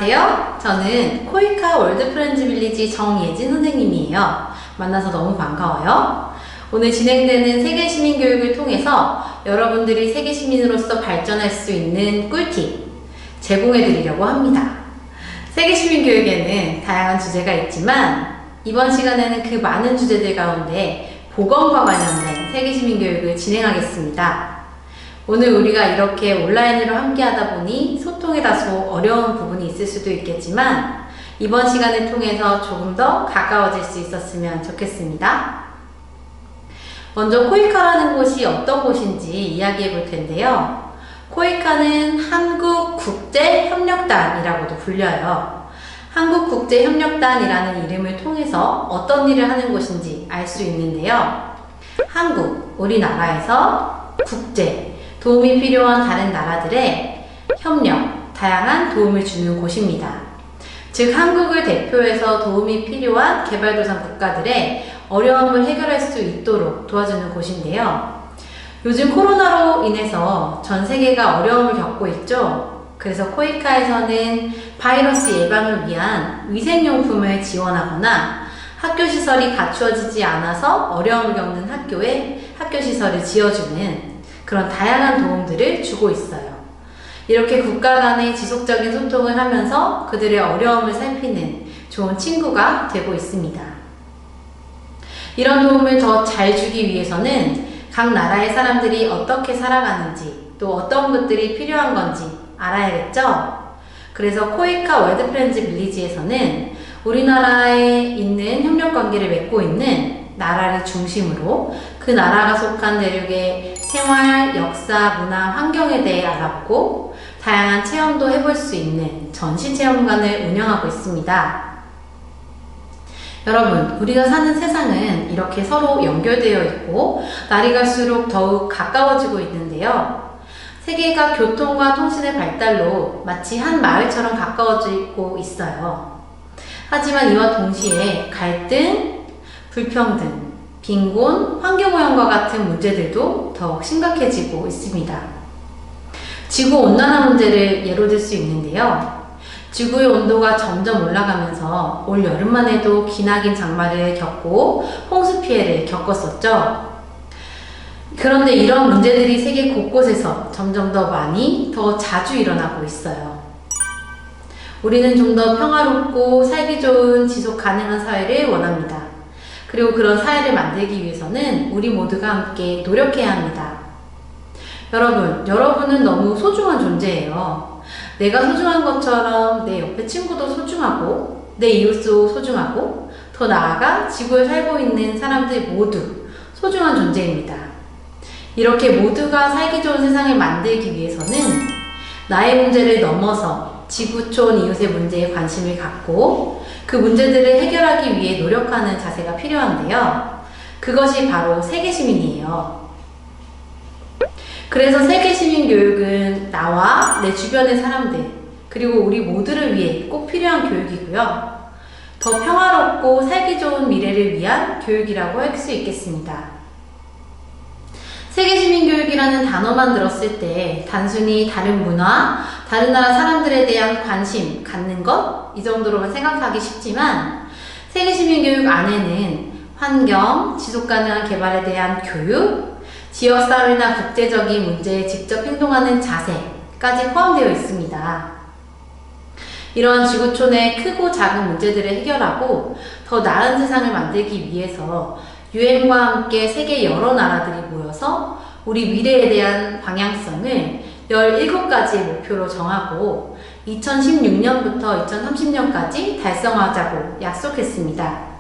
안녕하세요. 저는 코이카 월드 프렌즈 빌리지 정예진 선생님이에요. 만나서 너무 반가워요. 오늘 진행되는 세계 시민 교육을 통해서 여러분들이 세계 시민으로서 발전할 수 있는 꿀팁 제공해 드리려고 합니다. 세계 시민 교육에는 다양한 주제가 있지만 이번 시간에는 그 많은 주제들 가운데 보건과 관련된 세계 시민 교육을 진행하겠습니다. 오늘 우리가 이렇게 온라인으로 함께 하다 보니 소통에 다소 어려운 부분이 있을 수도 있겠지만 이번 시간을 통해서 조금 더 가까워질 수 있었으면 좋겠습니다. 먼저 코이카라는 곳이 어떤 곳인지 이야기해 볼 텐데요. 코이카는 한국국제협력단이라고도 불려요. 한국국제협력단이라는 이름을 통해서 어떤 일을 하는 곳인지 알 수 있는데요. 한국, 우리나라에서 국제, 도움이 필요한 다른 나라들의 협력, 다양한 도움을 주는 곳입니다. 즉, 한국을 대표해서 도움이 필요한 개발도상 국가들의 어려움을 해결할 수 있도록 도와주는 곳인데요. 요즘 코로나로 인해서 전 세계가 어려움을 겪고 있죠. 그래서 코이카에서는 바이러스 예방을 위한 위생용품을 지원하거나 학교시설이 갖추어지지 않아서 어려움을 겪는 학교에 학교시설을 지어주는 그런 다양한 도움들을 주고 있어요. 이렇게 국가 간의 지속적인 소통을 하면서 그들의 어려움을 살피는 좋은 친구가 되고 있습니다. 이런 도움을 더 잘 주기 위해서는 각 나라의 사람들이 어떻게 살아가는지 또 어떤 것들이 필요한 건지 알아야겠죠? 그래서 코이카 월드 프렌즈 빌리지에서는 우리나라에 있는 협력 관계를 맺고 있는 나라를 중심으로 그 나라가 속한 대륙의 생활, 역사, 문화, 환경에 대해 알아보고 다양한 체험도 해볼 수 있는 전시체험관을 운영하고 있습니다. 여러분, 우리가 사는 세상은 이렇게 서로 연결되어 있고 날이 갈수록 더욱 가까워지고 있는데요. 세계가 교통과 통신의 발달로 마치 한 마을처럼 가까워지고 있어요. 하지만 이와 동시에 갈등, 불평등, 빈곤, 환경오염과 같은 문제들도 더욱 심각해지고 있습니다. 지구온난화 문제를 예로 들 수 있는데요. 지구의 온도가 점점 올라가면서 올 여름만 해도 기나긴 장마를 겪고 홍수 피해를 겪었었죠. 그런데 이런 문제들이 세계 곳곳에서 점점 더 많이, 더 자주 일어나고 있어요. 우리는 좀 더 평화롭고 살기 좋은 지속 가능한 사회를 원합니다. 그리고 그런 사회를 만들기 위해서는 우리 모두가 함께 노력해야 합니다. 여러분은 너무 소중한 존재예요. 내가 소중한 것처럼 내 옆에 친구도 소중하고 내 이웃도 소중하고 더 나아가 지구에 살고 있는 사람들 모두 소중한 존재입니다. 이렇게 모두가 살기 좋은 세상을 만들기 위해서는 나의 문제를 넘어서 지구촌 이웃의 문제에 관심을 갖고 그 문제들을 해결하기 위해 노력하는 자세가 필요한데요. 그것이 바로 세계시민이에요. 그래서 세계시민 교육은 나와 내 주변의 사람들 그리고 우리 모두를 위해 꼭 필요한 교육이고요. 더 평화롭고 살기 좋은 미래를 위한 교육이라고 할 수 있겠습니다. 세계시민교육이라는 단어만 들었을 때 단순히 다른 문화, 다른 나라 사람들에 대한 관심 갖는 것? 이 정도로만 생각하기 쉽지만 세계시민교육 안에는 환경, 지속가능한 개발에 대한 교육, 지역사회나 국제적인 문제에 직접 행동하는 자세까지 포함되어 있습니다. 이러한 지구촌의 크고 작은 문제들을 해결하고 더 나은 세상을 만들기 위해서 유엔과 함께 세계 여러 나라들이 모여서 우리 미래에 대한 방향성을 17가지의 목표로 정하고 2016년부터 2030년까지 달성하자고 약속했습니다.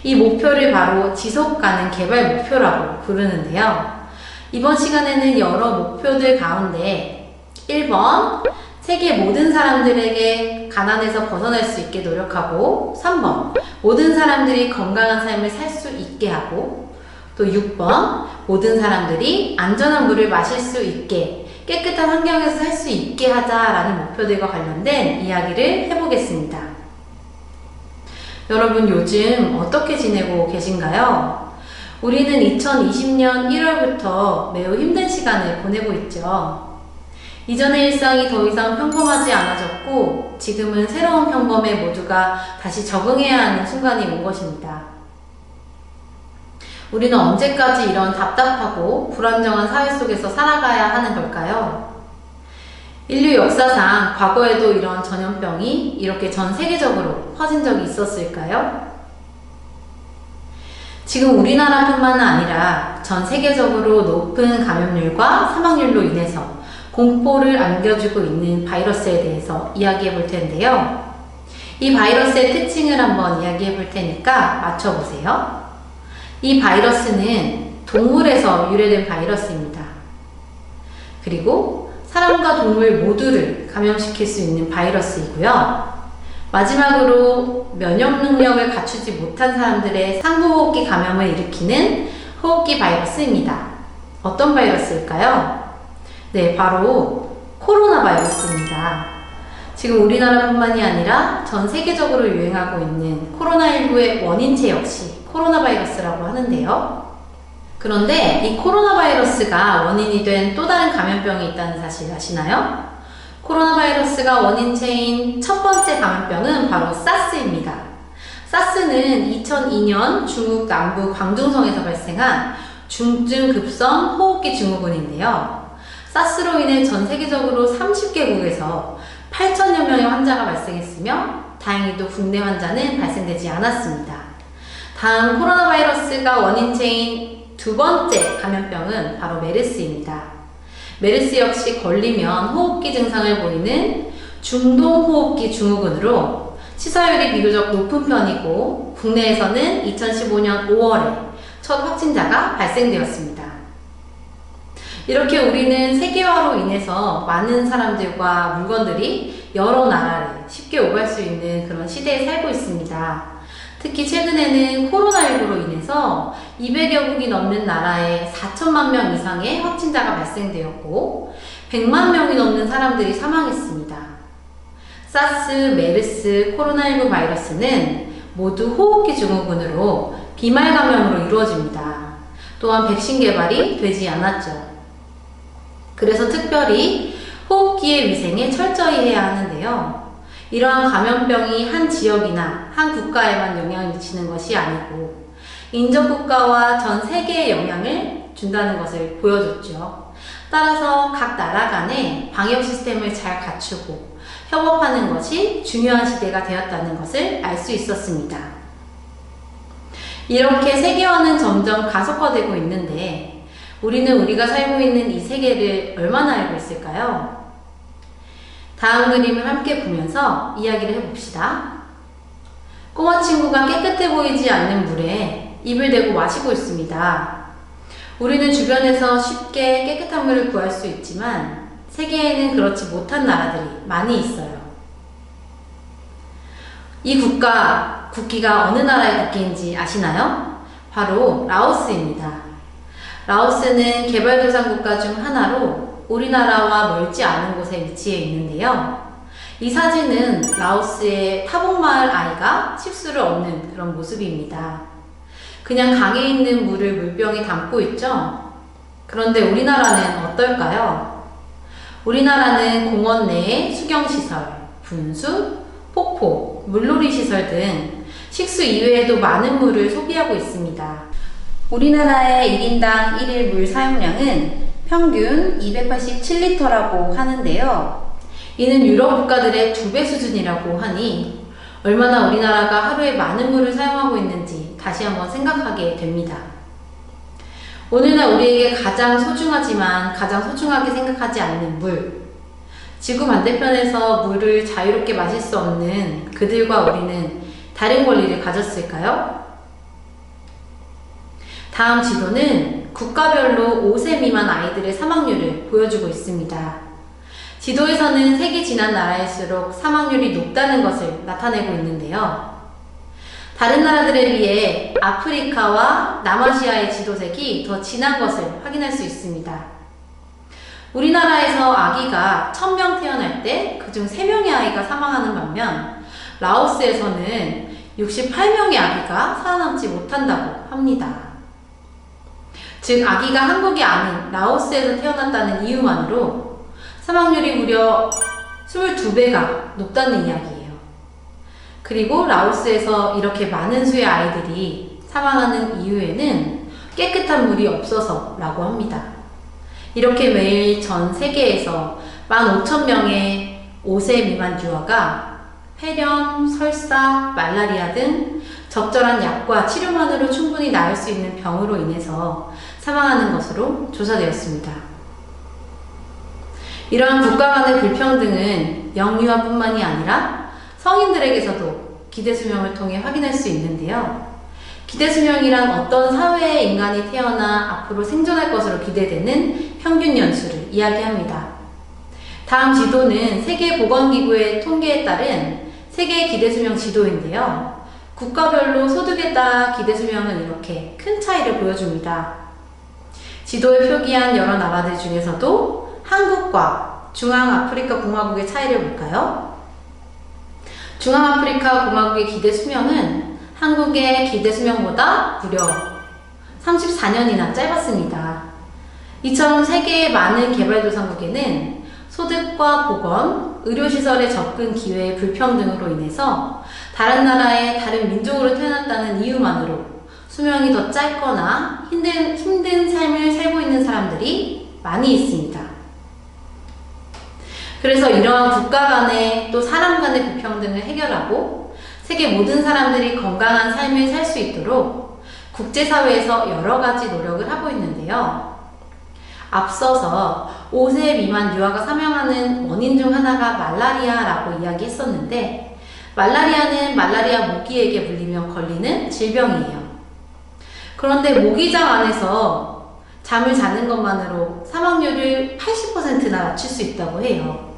이 목표를 바로 지속가능 개발 목표라고 부르는데요. 이번 시간에는 여러 목표들 가운데 1번, 세계 모든 사람들에게 가난에서 벗어날 수 있게 노력하고 3번, 모든 사람들이 건강한 삶을 살 수 있게 하고 또 6번, 모든 사람들이 안전한 물을 마실 수 있게 깨끗한 환경에서 살 수 있게 하자라는 목표들과 관련된 이야기를 해보겠습니다. 여러분 요즘 어떻게 지내고 계신가요? 우리는 2020년 1월부터 매우 힘든 시간을 보내고 있죠. 이전의 일상이 더 이상 평범하지 않아졌고 지금은 새로운 평범에 모두가 다시 적응해야 하는 순간이 온 것입니다. 우리는 언제까지 이런 답답하고 불안정한 사회 속에서 살아가야 하는 걸까요? 인류 역사상 과거에도 이런 전염병이 이렇게 전 세계적으로 퍼진 적이 있었을까요? 지금 우리나라뿐만 아니라 전 세계적으로 높은 감염률과 사망률로 인해서 공포를 안겨주고 있는 바이러스에 대해서 이야기해 볼 텐데요. 이 바이러스의 특징을 한번 이야기해 볼 테니까 맞춰보세요. 이 바이러스는 동물에서 유래된 바이러스입니다. 그리고 사람과 동물 모두를 감염시킬 수 있는 바이러스이고요. 마지막으로 면역 능력을 갖추지 못한 사람들의 상부호흡기 감염을 일으키는 호흡기 바이러스입니다. 어떤 바이러스일까요? 네, 바로 코로나 바이러스입니다. 지금 우리나라뿐만이 아니라 전 세계적으로 유행하고 있는 코로나19의 원인체 역시 코로나 바이러스라고 하는데요. 그런데 이 코로나 바이러스가 원인이 된 또 다른 감염병이 있다는 사실 아시나요? 코로나 바이러스가 원인체인 첫 번째 감염병은 바로 사스입니다. 사스는 2002년 중국 남부 광둥성에서 발생한 중증급성 호흡기 증후군인데요. 사스로 인해 전 세계적으로 30개국에서 8천여 명의 환자가 발생했으며 다행히도 국내 환자는 발생되지 않았습니다. 다음 코로나 바이러스가 원인체인 두 번째 감염병은 바로 메르스입니다. 메르스 역시 걸리면 호흡기 증상을 보이는 중동호흡기 증후군으로 치사율이 비교적 높은 편이고 국내에서는 2015년 5월에 첫 확진자가 발생되었습니다. 이렇게 우리는 세계화로 인해서 많은 사람들과 물건들이 여러 나라를 쉽게 오갈 수 있는 그런 시대에 살고 있습니다. 특히 최근에는 코로나19로 인해서 200여국이 넘는 나라에 4천만 명 이상의 확진자가 발생되었고 100만 명이 넘는 사람들이 사망했습니다. 사스, 메르스, 코로나19 바이러스는 모두 호흡기 증후군으로 비말 감염으로 이루어집니다. 또한 백신 개발이 되지 않았죠. 그래서 특별히 호흡기의 위생에 철저히 해야 하는데요. 이러한 감염병이 한 지역이나 한 국가에만 영향을 미치는 것이 아니고 인접국가와 전 세계에 영향을 준다는 것을 보여줬죠. 따라서 각 나라 간의 방역 시스템을 잘 갖추고 협업하는 것이 중요한 시대가 되었다는 것을 알 수 있었습니다. 이렇게 세계화는 점점 가속화되고 있는데 우리는 우리가 살고 있는 이 세계를 얼마나 알고 있을까요? 다음 그림을 함께 보면서 이야기를 해봅시다. 꼬마 친구가 깨끗해 보이지 않는 물에 입을 대고 마시고 있습니다. 우리는 주변에서 쉽게 깨끗한 물을 구할 수 있지만 세계에는 그렇지 못한 나라들이 많이 있어요. 이 국기가 어느 나라의 국기인지 아시나요? 바로 라오스입니다. 라오스는 개발도상 국가 중 하나로 우리나라와 멀지 않은 곳에 위치해 있는데요. 이 사진은 라오스의 타복마을 아이가 식수를 얻는 그런 모습입니다. 그냥 강에 있는 물을 물병에 담고 있죠? 그런데 우리나라는 어떨까요? 우리나라는 공원 내에 수경시설, 분수, 폭포, 물놀이 시설 등 식수 이외에도 많은 물을 소비하고 있습니다. 우리나라의 1인당 1일 물 사용량은 평균 287리터라고 하는데요. 이는 유럽 국가들의 2배 수준이라고 하니 얼마나 우리나라가 하루에 많은 물을 사용하고 있는지 다시 한번 생각하게 됩니다. 오늘날 우리에게 가장 소중하지만 가장 소중하게 생각하지 않는 물. 지구 반대편에서 물을 자유롭게 마실 수 없는 그들과 우리는 다른 권리를 가졌을까요? 다음 지도는 국가별로 5세 미만 아이들의 사망률을 보여주고 있습니다. 지도에서는 색이 진한 나라일수록 사망률이 높다는 것을 나타내고 있는데요. 다른 나라들에 비해 아프리카와 남아시아의 지도색이 더 진한 것을 확인할 수 있습니다. 우리나라에서 아기가 1000명 태어날 때 그중 3명의 아이가 사망하는 반면 라오스에서는 68명의 아기가 살아남지 못한다고 합니다. 즉 아기가 한국이 아닌 라오스에서 태어났다는 이유만으로 사망률이 무려 22배가 높다는 이야기예요. 그리고 라오스에서 이렇게 많은 수의 아이들이 사망하는 이유에는 깨끗한 물이 없어서라고 합니다. 이렇게 매일 전 세계에서 15,000명의 5세 미만 유아가 폐렴, 설사, 말라리아 등 적절한 약과 치료만으로 충분히 나을 수 있는 병으로 인해서 사망하는 것으로 조사되었습니다. 이러한 국가 간의 불평등은 영유아뿐만이 아니라 성인들에게서도 기대수명을 통해 확인할 수 있는데요. 기대수명이란 어떤 사회의 인간이 태어나 앞으로 생존할 것으로 기대되는 평균 연수를 이야기합니다. 다음 지도는 세계보건기구의 통계에 따른 세계 기대수명 지도인데요. 국가별로 소득에 따라 기대수명은 이렇게 큰 차이를 보여줍니다. 지도에 표기한 여러 나라들 중에서도 한국과 중앙아프리카 공화국의 차이를 볼까요? 중앙아프리카 공화국의 기대수명은 한국의 기대수명보다 무려 34년이나 짧았습니다. 이처럼 세계의 많은 개발도상국에는 소득과 보건, 의료시설의 접근 기회의 불평등으로 인해서 다른 나라의 다른 민족으로 태어났다는 이유만으로 수명이 더 짧거나 힘든 삶을 살고 있는 사람들이 많이 있습니다. 그래서 이러한 국가 간의 또 사람 간의 불평등을 해결하고 세계 모든 사람들이 건강한 삶을 살 수 있도록 국제사회에서 여러 가지 노력을 하고 있는데요. 앞서서 5세 미만 유아가 사망하는 원인 중 하나가 말라리아라고 이야기했었는데, 말라리아는 말라리아 모기에게 물리면 걸리는 질병이에요. 그런데 모기장 안에서 잠을 자는 것만으로 사망률을 80%나 낮출 수 있다고 해요.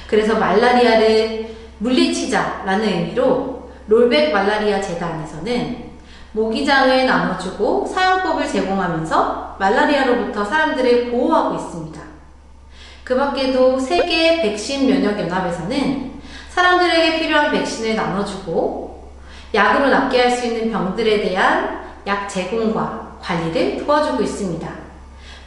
그래서 말라리아를 물리치자라는 의미로 롤백 말라리아 재단에서는 모기장을 나눠주고 사용법을 제공하면서 말라리아로부터 사람들을 보호하고 있습니다. 그 밖에도 세계 백신 면역 연합에서는 사람들에게 필요한 백신을 나눠주고 약으로 낫게 할 수 있는 병들에 대한 약 제공과 관리를 도와주고 있습니다.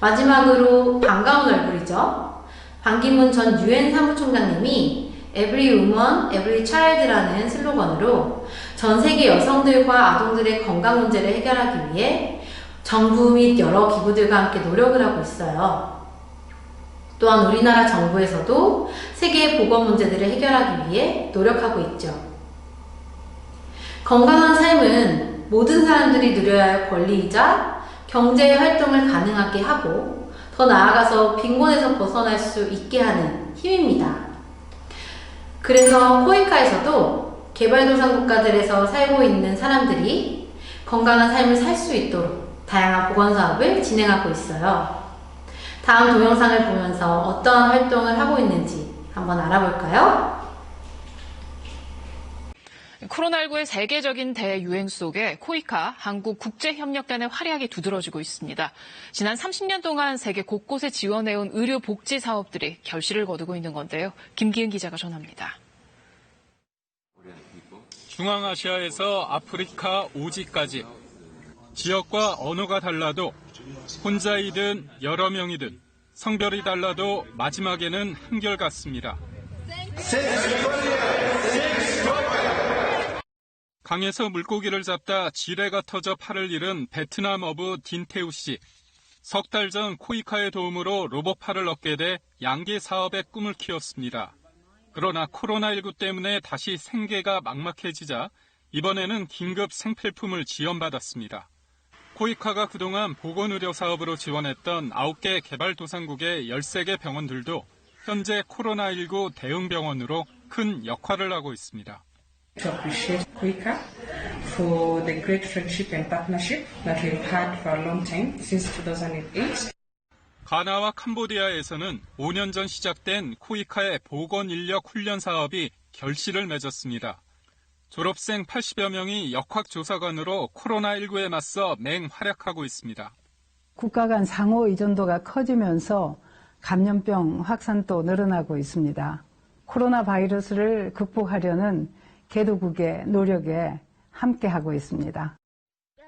마지막으로 반가운 얼굴이죠. 반기문 전 유엔 사무총장님이 Every Woman, Every Child라는 슬로건으로 전 세계 여성들과 아동들의 건강 문제를 해결하기 위해 정부 및 여러 기구들과 함께 노력을 하고 있어요. 또한 우리나라 정부에서도 세계의 보건 문제들을 해결하기 위해 노력하고 있죠. 건강한 삶은 모든 사람들이 누려야 할 권리이자 경제 활동을 가능하게 하고 더 나아가서 빈곤에서 벗어날 수 있게 하는 힘입니다. 그래서 코이카에서도 개발도상 국가들에서 살고 있는 사람들이 건강한 삶을 살 수 있도록 다양한 보건 사업을 진행하고 있어요. 다음 동영상을 보면서 어떠한 활동을 하고 있는지 한번 알아볼까요? 코로나19의 세계적인 대유행 속에 코이카 한국국제협력단의 활약이 두드러지고 있습니다. 지난 30년 동안 세계 곳곳에 지원해온 의료 복지 사업들이 결실을 거두고 있는 건데요. 김기은 기자가 전합니다. 중앙아시아에서 아프리카 오지까지 지역과 언어가 달라도 혼자이든 여러 명이든 성별이 달라도 마지막에는 한결같습니다. 강에서 물고기를 잡다 지뢰가 터져 팔을 잃은 베트남 어부 딘테우 씨. 석 달 전 코이카의 도움으로 로봇팔을 얻게 돼 양계 사업의 꿈을 키웠습니다. 그러나 코로나19 때문에 다시 생계가 막막해지자 이번에는 긴급 생필품을 지원받았습니다. 코이카가 그동안 보건의료 사업으로 지원했던 9개 개발도상국의 13개 병원들도 현재 코로나19 대응병원으로 큰 역할을 하고 있습니다. To appreciate Koika for the great friendship and partnership that we've had for a long time, since 2008. 가나와 캄보디아에서는 5년 전 시작된 코이카의 보건인력 훈련 사업이 결실을 맺었습니다. 졸업생 80여 명이 역학조사관으로 코로나19에 맞서 맹활약하고 있습니다. 국가 간 상호 의존도가 커지면서 감염병 확산도 늘어나고 있습니다. 코로나 바이러스를 극복하려는 개도국의 노력에 함께하고 있습니다.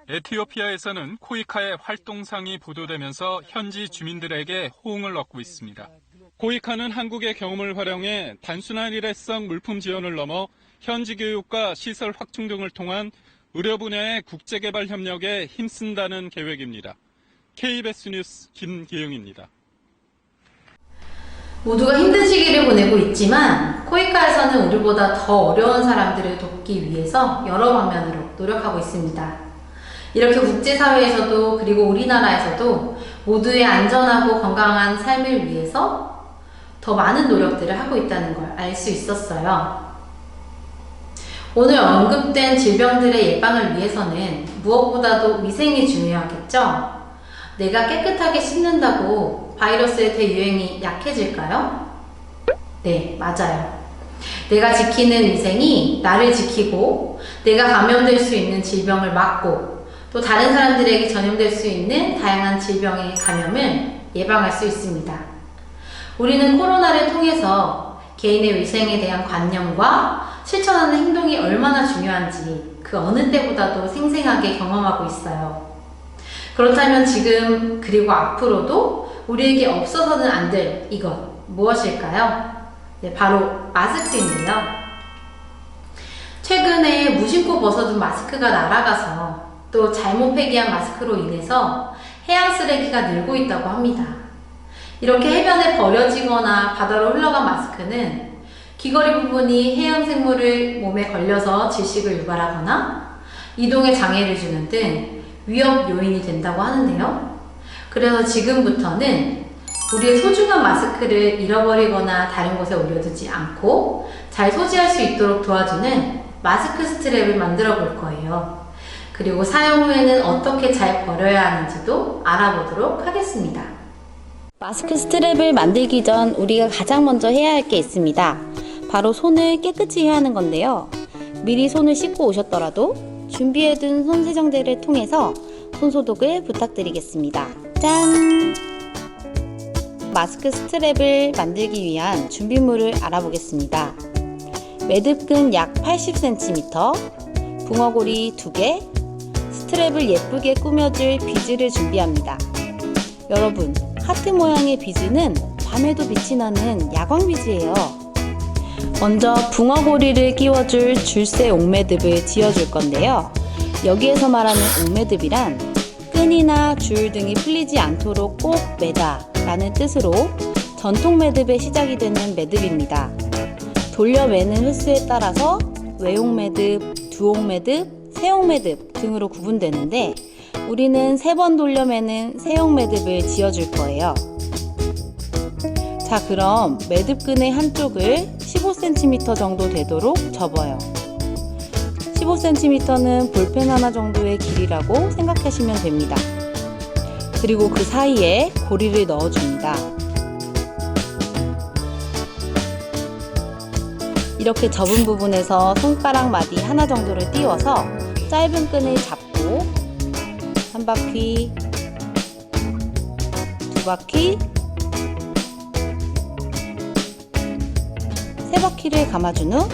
에티오피아에서는 코이카의 활동상이 보도되면서 현지 주민들에게 호응을 얻고 있습니다. 코이카는 한국의 경험을 활용해 단순한 일회성 물품 지원을 넘어 현지 교육과 시설 확충 등을 통한 의료 분야의 국제개발 협력에 힘쓴다는 계획입니다. KBS 뉴스 김기영입니다. 모두가 힘든 시기를 보내고 있지만 코이카에서는 우리보다 더 어려운 사람들을 돕기 위해서 여러 방면으로 노력하고 있습니다. 이렇게 국제사회에서도 그리고 우리나라에서도 모두의 안전하고 건강한 삶을 위해서 더 많은 노력들을 하고 있다는 걸 알 수 있었어요. 오늘 언급된 질병들의 예방을 위해서는 무엇보다도 위생이 중요하겠죠? 내가 깨끗하게 씻는다고 바이러스의 대유행이 약해질까요? 네, 맞아요. 내가 지키는 위생이 나를 지키고 내가 감염될 수 있는 질병을 막고 또 다른 사람들에게 전염될 수 있는 다양한 질병의 감염을 예방할 수 있습니다. 우리는 코로나를 통해서 개인의 위생에 대한 관념과 실천하는 행동이 얼마나 중요한지 그 어느 때보다도 생생하게 경험하고 있어요. 그렇다면 지금 그리고 앞으로도 우리에게 없어서는 안 될 이것 무엇일까요? 네, 바로 마스크인데요. 최근에 무심코 벗어둔 마스크가 날아가서 또 잘못 폐기한 마스크로 인해서 해양 쓰레기가 늘고 있다고 합니다. 이렇게 해변에 버려지거나 바다로 흘러간 마스크는 귀걸이 부분이 해양 생물을 몸에 걸려서 질식을 유발하거나 이동에 장애를 주는 등 위험 요인이 된다고 하는데요. 그래서 지금부터는 우리의 소중한 마스크를 잃어버리거나 다른 곳에 올려두지 않고 잘 소지할 수 있도록 도와주는 마스크 스트랩을 만들어 볼 거예요. 그리고 사용 후에는 어떻게 잘 버려야 하는지도 알아보도록 하겠습니다. 마스크 스트랩을 만들기 전 우리가 가장 먼저 해야 할 게 있습니다. 바로 손을 깨끗이 해야 하는 건데요. 미리 손을 씻고 오셨더라도 준비해둔 손세정제를 통해서 손소독을 부탁드리겠습니다. 짠! 마스크 스트랩을 만들기 위한 준비물을 알아보겠습니다. 매듭끈 약 80cm, 붕어고리 2개, 스트랩을 예쁘게 꾸며줄 비즈를 준비합니다. 여러분, 하트 모양의 비즈는 밤에도 빛이 나는 야광 비즈예요. 먼저 붕어고리를 끼워줄 줄새 옥매듭을 지어줄 건데요. 여기에서 말하는 옥매듭이란 끈이나 줄 등이 풀리지 않도록 꼭 매다 라는 뜻으로 전통 매듭의 시작이 되는 매듭입니다. 돌려 매는 횟수에 따라서 외옥매듭, 두옥매듭, 세옥매듭 등으로 구분되는데 우리는 3번 돌려 매는 세옥매듭을 지어줄 거예요. 자, 그럼 매듭끈의 한쪽을 15cm 정도 되도록 접어요. 15cm는 볼펜 하나 정도의 길이라고 생각하시면 됩니다. 그리고 그 사이에 고리를 넣어줍니다. 이렇게 접은 부분에서 손가락 마디 하나 정도를 띄워서 짧은 끈을 잡고 한 바퀴, 2바퀴, 3바퀴를 감아준 후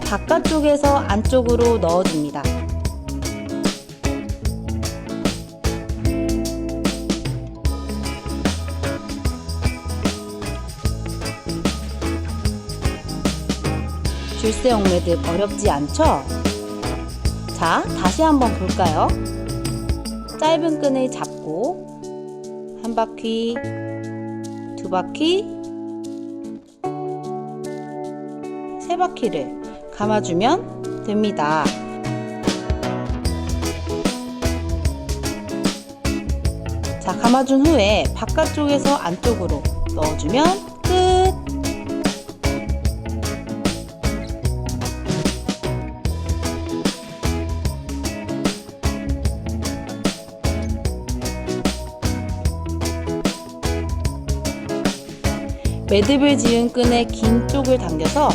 바깥쪽에서 안쪽으로 넣어줍니다. 줄새 옥매듭 어렵지 않죠? 자, 다시 한번 볼까요? 짧은 끈을 잡고 한 바퀴, 2바퀴, 3바퀴를 감아주면 됩니다. 자, 감아준 후에 바깥쪽에서 안쪽으로 넣어주면 끝! 매듭을 지은 끈의 긴 쪽을 당겨서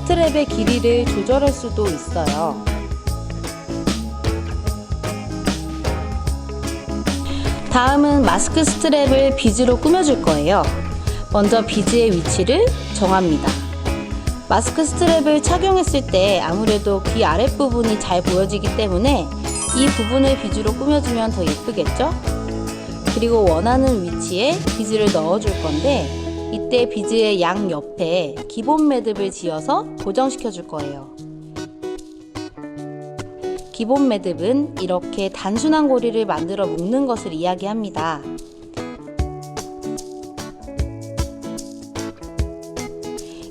스트랩의 길이를 조절할 수도 있어요. 다음은 마스크 스트랩을 비즈로 꾸며줄 거예요. 먼저 비즈의 위치를 정합니다. 마스크 스트랩을 착용했을 때 아무래도 귀 아랫부분이 잘 보여지기 때문에 이 부분을 비즈로 꾸며주면 더 예쁘겠죠? 그리고 원하는 위치에 비즈를 넣어줄 건데 이때 비즈의 양 옆에 기본 매듭을 지어서 고정시켜 줄 거예요. 기본 매듭은 이렇게 단순한 고리를 만들어 묶는 것을 이야기합니다.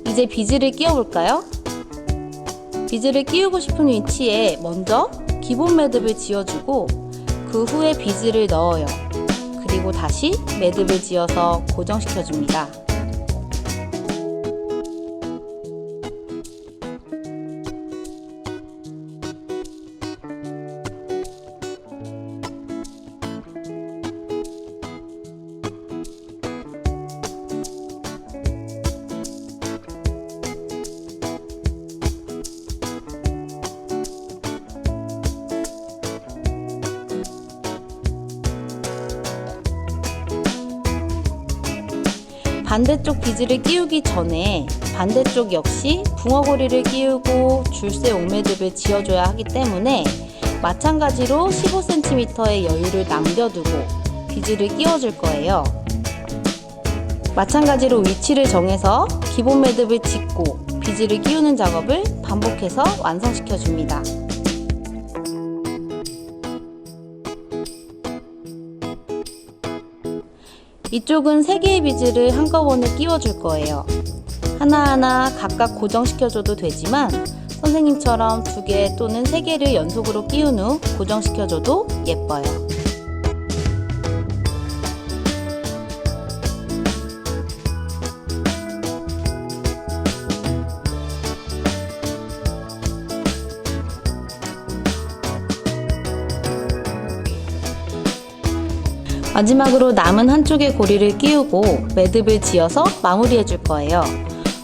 이제 비즈를 끼워 볼까요? 비즈를 끼우고 싶은 위치에 먼저 기본 매듭을 지어주고 그 후에 비즈를 넣어요. 그리고 다시 매듭을 지어서 고정시켜 줍니다. 반대쪽 비즈를 끼우기 전에 반대쪽 역시 붕어고리를 끼우고 줄새 옥매듭을 지어줘야 하기 때문에 마찬가지로 15cm의 여유를 남겨두고 비즈를 끼워줄 거예요. 마찬가지로 위치를 정해서 기본 매듭을 짓고 비즈를 끼우는 작업을 반복해서 완성시켜 줍니다. 이쪽은 3개의 비즈를 한꺼번에 끼워줄 거예요. 하나하나 각각 고정시켜줘도 되지만 선생님처럼 2개 또는 3개를 연속으로 끼운 후 고정시켜줘도 예뻐요. 마지막으로 남은 한쪽의 고리를 끼우고 매듭을 지어서 마무리해 줄 거예요.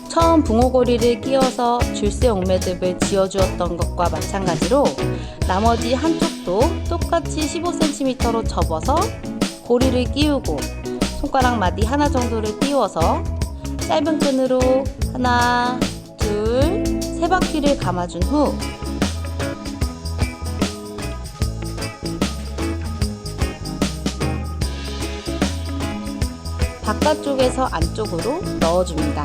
처음 붕어고리를 끼워서 줄새 옥매듭을 지어주었던 것과 마찬가지로 나머지 한쪽도 똑같이 15cm로 접어서 고리를 끼우고 손가락 마디 하나 정도를 띄워서 짧은 끈으로 하나, 둘, 3바퀴를 감아준 후 바깥쪽에서 안쪽으로 넣어줍니다.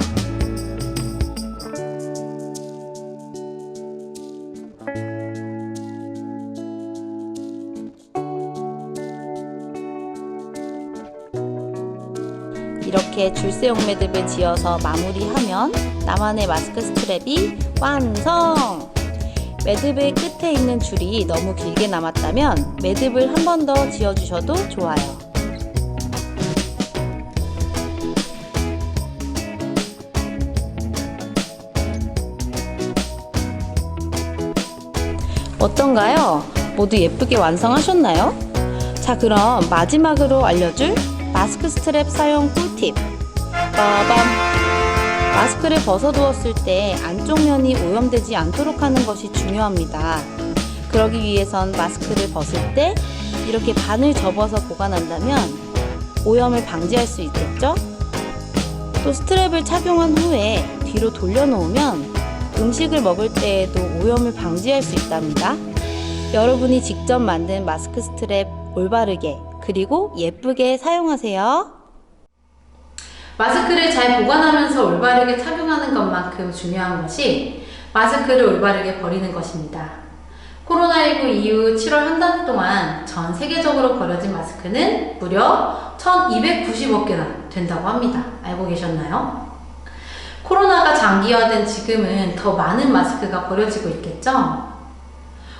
이렇게 줄새 옥매듭을 지어서 마무리하면 나만의 마스크 스트랩이 완성! 매듭의 끝에 있는 줄이 너무 길게 남았다면 매듭을 한 번 더 지어주셔도 좋아요. 어떤가요? 모두 예쁘게 완성하셨나요? 자, 그럼 마지막으로 알려줄 마스크 스트랩 사용 꿀팁! 빠밤! 마스크를 벗어두었을 때 안쪽 면이 오염되지 않도록 하는 것이 중요합니다. 그러기 위해선 마스크를 벗을 때 이렇게 반을 접어서 보관한다면 오염을 방지할 수 있겠죠? 또 스트랩을 착용한 후에 뒤로 돌려놓으면 음식을 먹을 때에도 오염을 방지할 수 있답니다. 여러분이 직접 만든 마스크 스트랩 올바르게 그리고 예쁘게 사용하세요. 마스크를 잘 보관하면서 올바르게 착용하는 것만큼 중요한 것이 마스크를 올바르게 버리는 것입니다. 코로나19 이후 7월 한 달 동안 전 세계적으로 버려진 마스크는 무려 1290억 개나 된다고 합니다. 알고 계셨나요? 코로나가 장기화된 지금은 더 많은 마스크가 버려지고 있겠죠?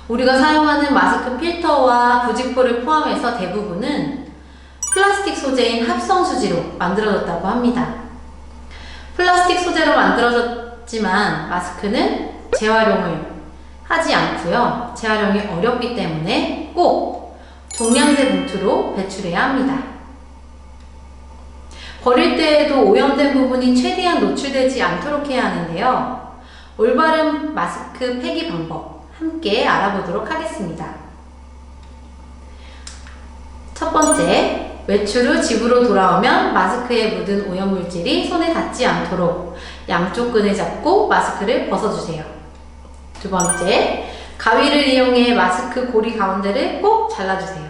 우리가 사용하는 마스크 필터와 부직포를 포함해서 대부분은 플라스틱 소재인 합성 수지로 만들어졌다고 합니다. 플라스틱 소재로 만들어졌지만 마스크는 재활용을 하지 않고요. 재활용이 어렵기 때문에 꼭 종량제 봉투로 배출해야 합니다. 버릴 때에도 오염된 부분이 최대한 노출되지 않도록 해야 하는데요. 올바른 마스크 폐기 방법 함께 알아보도록 하겠습니다. 첫 번째, 외출 후 집으로 돌아오면 마스크에 묻은 오염물질이 손에 닿지 않도록 양쪽 끈을 잡고 마스크를 벗어주세요. 두 번째, 가위를 이용해 마스크 고리 가운데를 꼭 잘라주세요.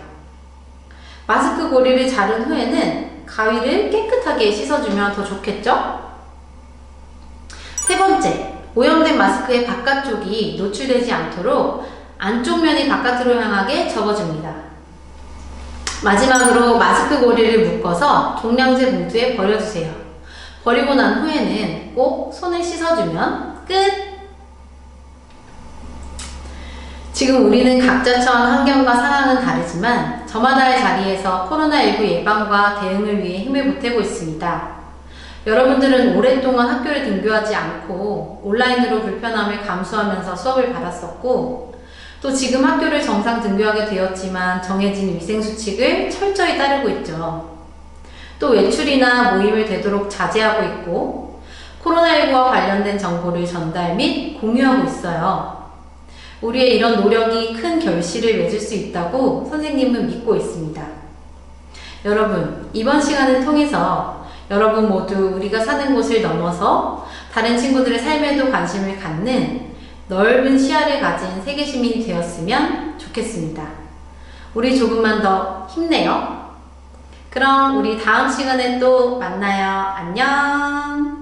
마스크 고리를 자른 후에는 가위를 깨끗하게 씻어주면 더 좋겠죠? 세 번째, 오염된 마스크의 바깥쪽이 노출되지 않도록 안쪽 면이 바깥으로 향하게 접어줍니다. 마지막으로 마스크 고리를 묶어서 종량제 봉투에 버려주세요. 버리고 난 후에는 꼭 손을 씻어주면 끝! 지금 우리는 각자 처한 환경과 상황은 다르지만 저마다의 자리에서 코로나19 예방과 대응을 위해 힘을 보태고 있습니다. 여러분들은 오랫동안 학교를 등교하지 않고 온라인으로 불편함을 감수하면서 수업을 받았었고, 또 지금 학교를 정상 등교하게 되었지만 정해진 위생수칙을 철저히 따르고 있죠. 또 외출이나 모임을 되도록 자제하고 있고, 코로나19와 관련된 정보를 전달 및 공유하고 있어요. 우리의 이런 노력이 큰 결실을 맺을 수 있다고 선생님은 믿고 있습니다. 여러분, 이번 시간을 통해서 여러분 모두 우리가 사는 곳을 넘어서 다른 친구들의 삶에도 관심을 갖는 넓은 시야를 가진 세계 시민이 되었으면 좋겠습니다. 우리 조금만 더 힘내요. 그럼 우리 다음 시간에 또 만나요. 안녕!